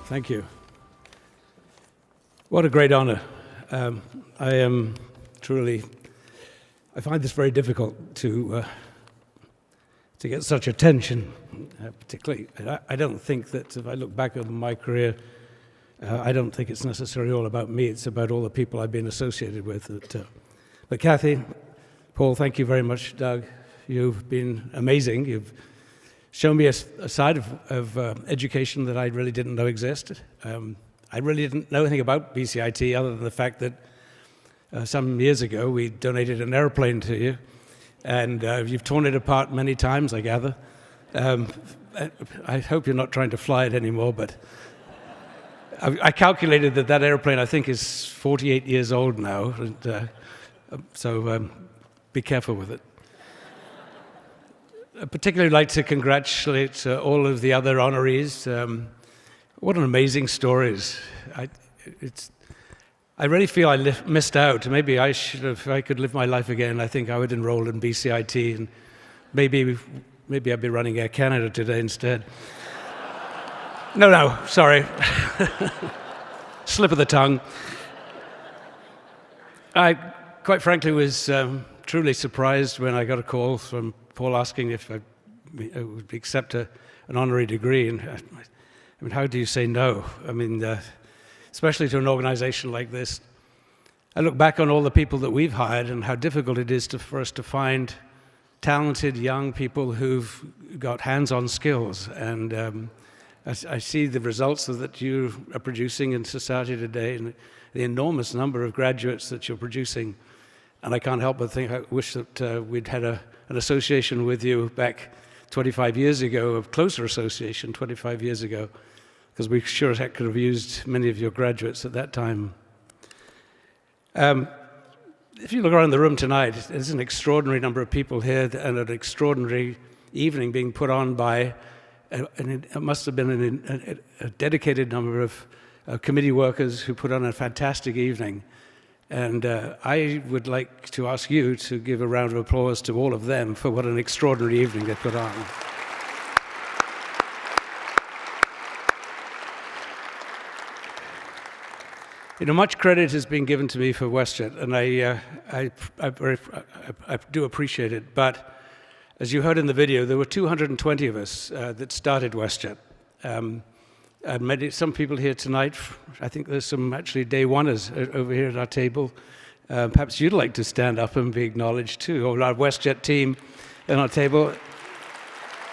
Thank you. What a great honor. I am truly, I find this very difficult to get such attention, particularly. I don't think that if I look back over my career, I don't think it's necessarily all about me. It's about all the people I've been associated with. But Kathy, Paul, thank you very much. Doug, you've been amazing. You've shown me a side of education that I really didn't know existed. I really didn't know anything about BCIT other than the fact that some years ago we donated an airplane to you, and you've torn it apart many times, I gather. I hope you're not trying to fly it anymore, but I calculated that airplane, I think, is 48 years old now, and, so be careful with it. I'd particularly like to congratulate all of the other honorees. What an amazing stories. I really feel I missed out. Maybe I should have, if I could live my life again, I think I would enroll in BCIT, and maybe I'd be running Air Canada today instead. No, sorry. Slip of the tongue. I, quite frankly, was truly surprised when I got a call from Paul asking if I would accept an honorary degree. And I mean, how do you say no? I mean, especially to an organization like this. I look back on all the people that we've hired and how difficult it is for us to find talented young people who've got hands-on skills. And I see the results that you are producing in society today and the enormous number of graduates that you're producing. And I can't help but think I wish that we'd had an association with you back 25 years ago, a closer association 25 years ago, because we sure as heck could have used many of your graduates at that time. If you look around the room tonight, there's an extraordinary number of people here and an extraordinary evening being put on by, and it must have been a dedicated number of committee workers who put on a fantastic evening. And I would like to ask you to give a round of applause to all of them for what an extraordinary evening they put on. You know, much credit has been given to me for WestJet, and I do appreciate it. But as you heard in the video, there were 220 of us that started WestJet. And some people here tonight, I think there's some actually day oneers over here at our table. Perhaps you'd like to stand up and be acknowledged too, or our WestJet team at our table.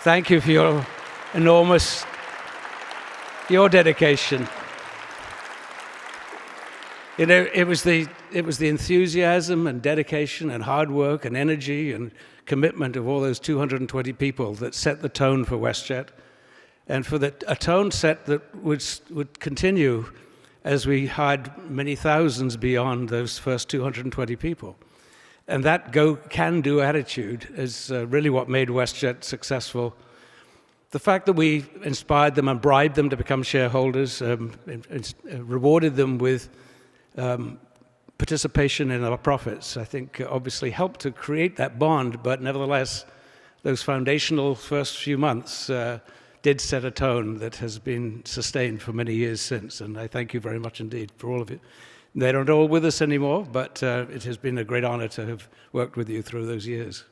Thank you for your your dedication. You know, it was the enthusiasm and dedication and hard work and energy and commitment of all those 220 people that set the tone for WestJet. And for a tone set that would continue as we hired many thousands beyond those first 220 people. And that can-do attitude is really what made WestJet successful. The fact that we inspired them and bribed them to become shareholders, rewarded them with participation in our profits, I think obviously helped to create that bond, but nevertheless, those foundational first few months did set a tone that has been sustained for many years since, and I thank you very much indeed for all of it. They're not all with us anymore, but it has been a great honor to have worked with you through those years.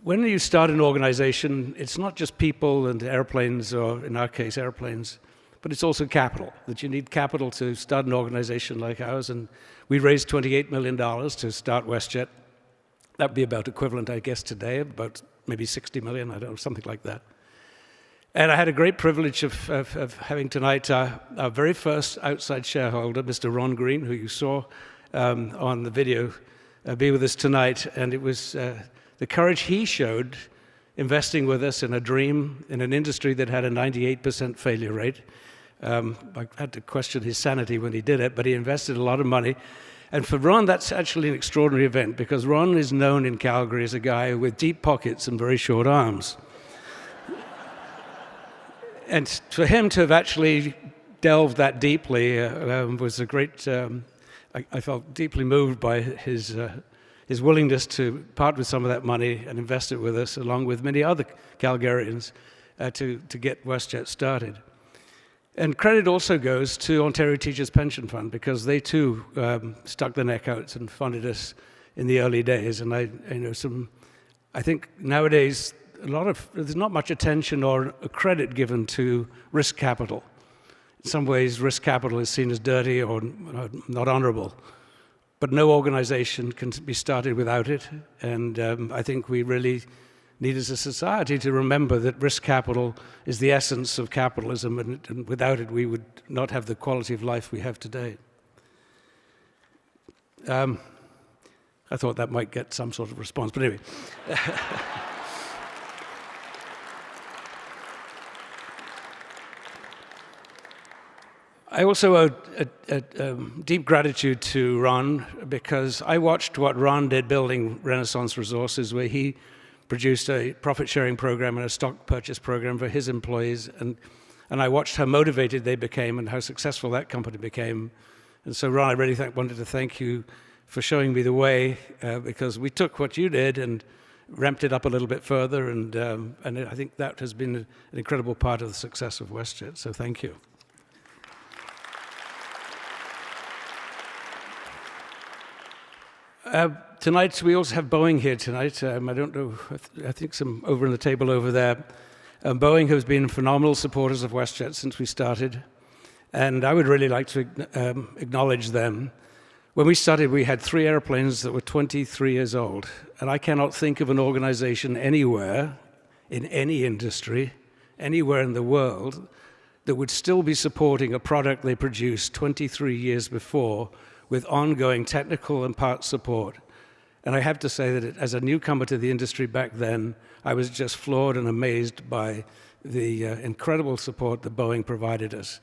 When you start an organization, it's not just people and airplanes, or in our case, airplanes, but it's also capital, that you need capital to start an organization like ours, and we raised $28 million to start WestJet. That would be about equivalent, I guess, today, about maybe 60 million, I don't know, something like that. And I had a great privilege of having tonight our very first outside shareholder, Mr. Ron Green, who you saw on the video, be with us tonight. And it was the courage he showed investing with us in a dream in an industry that had a 98% failure rate. I had to question his sanity when he did it, but he invested a lot of money. And for Ron, that's actually an extraordinary event, because Ron is known in Calgary as a guy with deep pockets and very short arms. And for him to have actually delved that deeply was a great, I felt deeply moved by his willingness to part with some of that money and invest it with us, along with many other Calgarians. to get WestJet started. And credit also goes to Ontario Teachers' Pension Fund, because they too stuck their neck out and funded us in the early days. And I think nowadays there's not much attention or credit given to risk capital. In some ways, risk capital is seen as dirty or not honorable. But no organization can be started without it. And I think we really need as a society to remember that risk capital is the essence of capitalism, and without it we would not have the quality of life we have today. I thought that might get some sort of response, but anyway. I also owe a deep gratitude to Ron, because I watched what Ron did building Renaissance Resources, where he produced a profit-sharing program and a stock purchase program for his employees, and I watched how motivated they became and how successful that company became. And so, Ron, I really wanted to thank you for showing me the way, because we took what you did and ramped it up a little bit further, and I think that has been an incredible part of the success of WestJet, so thank you. Tonight, we also have Boeing here tonight. I don't know, I think some over on the table over there. Boeing has been phenomenal supporters of WestJet since we started, and I would really like to acknowledge them. When we started, we had 3 airplanes that were 23 years old, and I cannot think of an organization anywhere, in any industry, anywhere in the world, that would still be supporting a product they produced 23 years before with ongoing technical and parts support. And I have to say that as a newcomer to the industry back then, I was just floored and amazed by the incredible support that Boeing provided us.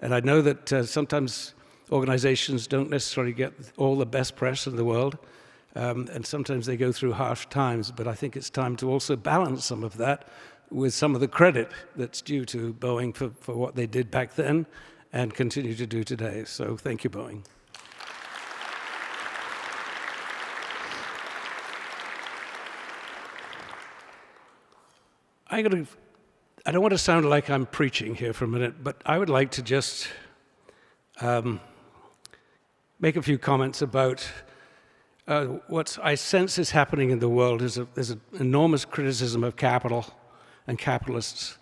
And I know that sometimes organizations don't necessarily get all the best press in the world, and sometimes they go through harsh times, but I think it's time to also balance some of that with some of the credit that's due to Boeing for what they did back then and continue to do today. So thank you, Boeing. I don't want to sound like I'm preaching here for a minute, but I would like to just make a few comments about what I sense is happening in the world. There's an enormous criticism of capital and capitalists,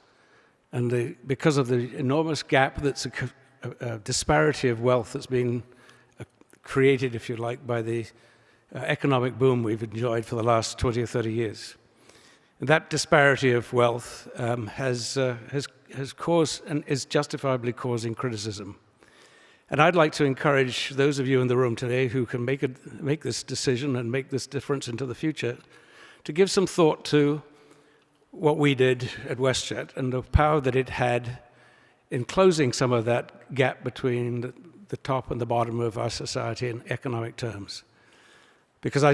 and because of the enormous gap that's a disparity of wealth that's been created, if you like, by the economic boom we've enjoyed for the last 20 or 30 years. And that disparity of wealth has caused and is justifiably causing criticism. And I'd like to encourage those of you in the room today who can make this decision and make this difference into the future to give some thought to what we did at WestJet and the power that it had in closing some of that gap between the top and the bottom of our society in economic terms. Because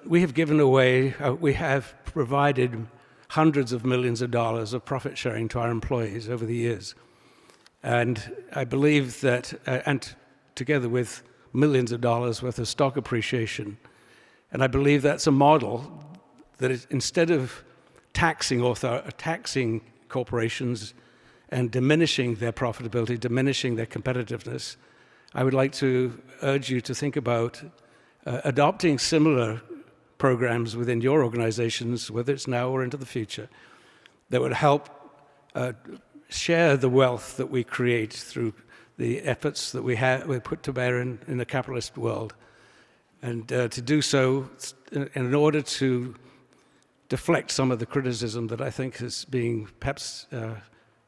we have given away, we have provided hundreds of millions of dollars of profit sharing to our employees over the years. And I believe that, and together with millions of dollars worth of stock appreciation, and I believe that's a model that instead of taxing corporations and diminishing their profitability, diminishing their competitiveness, I would like to urge you to think about adopting similar programs within your organizations, whether it's now or into the future, that would help share the wealth that we create through the efforts that we put to bear in the capitalist world. And to do so in order to deflect some of the criticism that I think is being perhaps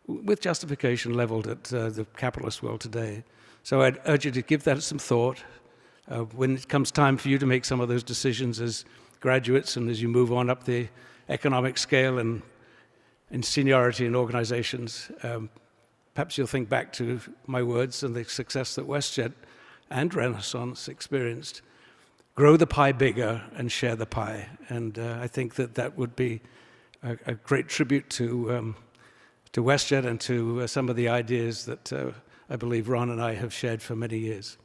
with justification leveled at the capitalist world today. So I'd urge you to give that some thought. When it comes time for you to make some of those decisions as graduates and as you move on up the economic scale and in seniority in organizations, perhaps you'll think back to my words and the success that WestJet and Renaissance experienced. Grow the pie bigger and share the pie. And I think that would be a great tribute to WestJet and to some of the ideas that I believe Ron and I have shared for many years.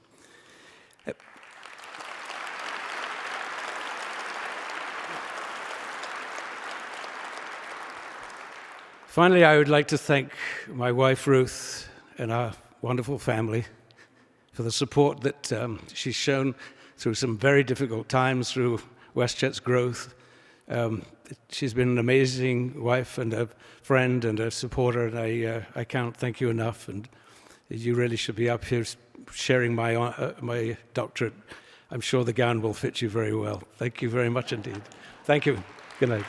Finally, I would like to thank my wife, Ruth, and our wonderful family for the support that she's shown through some very difficult times through WestJet's growth. She's been an amazing wife and a friend and a supporter, and I can't thank you enough. And you really should be up here sharing my doctorate. I'm sure the gown will fit you very well. Thank you very much indeed. Thank you. Good night.